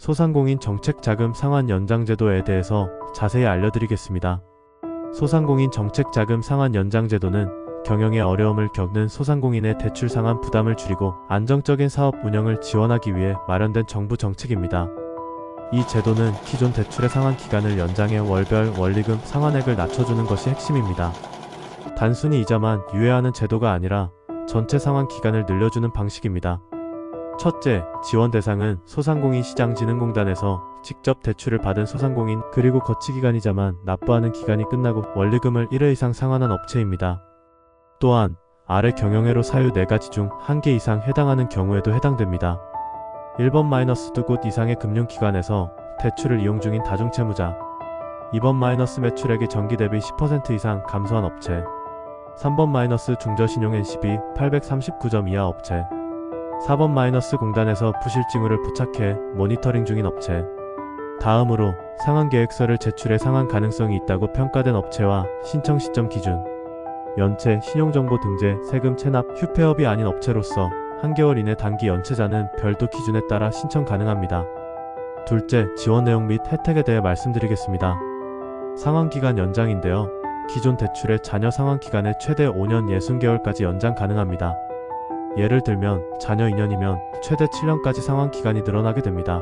소상공인 정책자금 상환 연장제도에 대해서 자세히 알려드리겠습니다. 소상공인 정책자금 상환 연장제도는 경영에 어려움을 겪는 소상공인의 대출 상환 부담을 줄이고 안정적인 사업 운영을 지원하기 위해 마련된 정부 정책입니다. 이 제도는 기존 대출의 상환 기간을 연장해 월별 원리금 상환액을 낮춰주는 것이 핵심입니다. 단순히 이자만 유예하는 제도가 아니라 전체 상환 기간을 늘려주는 방식입니다. 첫째, 지원 대상은 소상공인시장진흥공단에서 직접 대출을 받은 소상공인 그리고 거치기간이자만 납부하는 기간이 끝나고 원리금을 1회 이상 상환한 업체입니다. 또한 아래 경영회로 사유 4가지 중 1개 이상 해당하는 경우에도 해당됩니다. 1번-2 곳 이상의 금융기관에서 대출을 이용 중인 다중채무자, 2번- 매출액이 전기 대비 10% 이상 감소한 업체, 3번- 중저신용 NCB 839점 이하 업체, 4번- 공단에서 부실징후를 포착해 모니터링 중인 업체. 다음으로 상환계획서를 제출해 상환 가능성이 있다고 평가된 업체와 신청 시점 기준, 연체, 신용정보 등재, 세금 체납, 휴폐업이 아닌 업체로서 1개월 이내 단기 연체자는 별도 기준에 따라 신청 가능합니다. 둘째, 지원 내용 및 혜택에 대해 말씀드리겠습니다. 상환기간 연장인데요. 기존 대출의 잔여 상환기간에 최대 5년 60개월까지 연장 가능합니다. 예를 들면 잔여 2년이면 최대 7년까지 상환기간이 늘어나게 됩니다.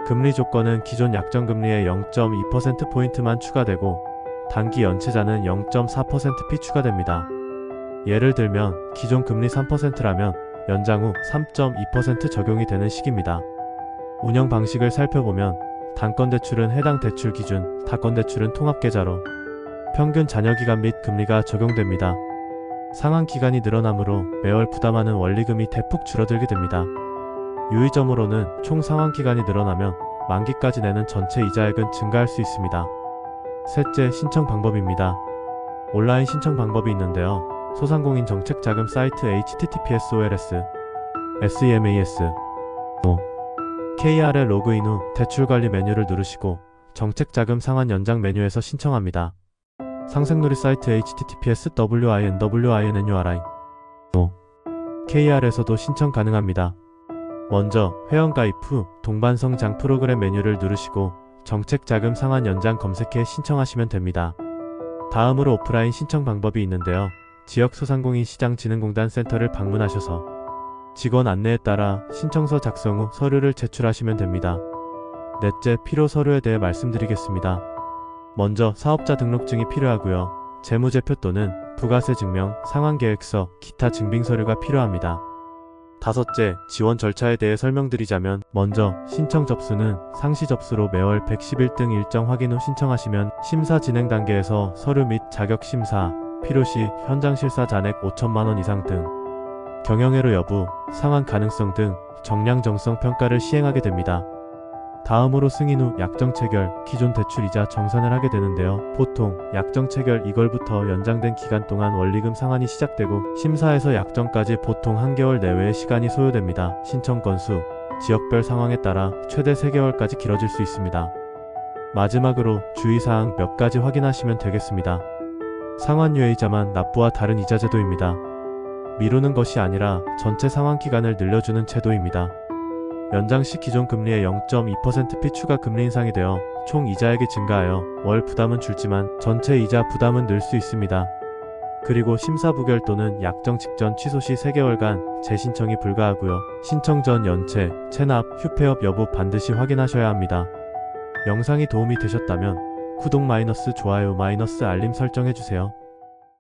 금리 조건은 기존 약정금리의 0.2%포인트만 추가되고 단기 연체자는 0.4%피 추가됩니다. 예를 들면 기존 금리 3%라면 연장 후 3.2% 적용이 되는 시기입니다. 운영 방식을 살펴보면 단건대출은 해당 대출 기준, 다건대출은 통합계좌로 평균 잔여기간 및 금리가 적용됩니다. 상환기간이 늘어나므로 매월 부담하는 원리금이 대폭 줄어들게 됩니다. 유의점으로는 총 상환기간이 늘어나면 만기까지 내는 전체 이자액은 증가할 수 있습니다. 셋째, 신청 방법입니다. 온라인 신청 방법이 있는데요. 소상공인 정책자금 사이트 https://semas KR에 로그인 후 대출관리 메뉴를 누르시고 정책자금 상환 연장 메뉴에서 신청합니다. 상생놀이 사이트 https://winwinuri KR에서도 신청 가능합니다. 먼저 회원가입 후 동반성장 프로그램 메뉴를 누르시고 정책자금 상환 연장 검색해 신청하시면 됩니다. 다음으로 오프라인 신청 방법이 있는데요. 지역 소상공인시장진흥공단 센터를 방문하셔서 직원 안내에 따라 신청서 작성 후 서류를 제출하시면 됩니다. 넷째, 필요 서류에 대해 말씀드리겠습니다. 먼저 사업자 등록증이 필요하고요. 재무제표 또는 부가세 증명, 상환계획서, 기타 증빙 서류가 필요합니다. 다섯째, 지원 절차에 대해 설명드리자면 먼저 신청 접수는 상시 접수로 매월 111등 일정 확인 후 신청하시면 심사 진행 단계에서 서류 및 자격 심사, 필요시 현장 실사 잔액 5천만원 이상 등, 경영회로 여부, 상환 가능성 등 정량 정성 평가를 시행하게 됩니다. 다음으로 승인 후 약정 체결, 기존 대출 이자 정산을 하게 되는데요. 보통 약정 체결 이걸부터 연장된 기간 동안 원리금 상환이 시작되고 심사에서 약정까지 보통 1개월 내외의 시간이 소요됩니다. 신청 건수, 지역별 상황에 따라 최대 3개월까지 길어질 수 있습니다. 마지막으로 주의사항 몇 가지 확인하시면 되겠습니다. 상환유예이자만 납부와 다른 이자 제도입니다. 미루는 것이 아니라 전체 상환기간을 늘려주는 제도입니다. 연장 시 기존 금리의 0.2%피 추가 금리 인상이 되어 총 이자액이 증가하여 월 부담은 줄지만 전체 이자 부담은 늘 수 있습니다. 그리고 심사 부결 또는 약정 직전 취소 시 3개월간 재신청이 불가하고요. 신청 전 연체, 체납, 휴폐업 여부 반드시 확인하셔야 합니다. 영상이 도움이 되셨다면 구독-좋아요- 알림 설정해주세요.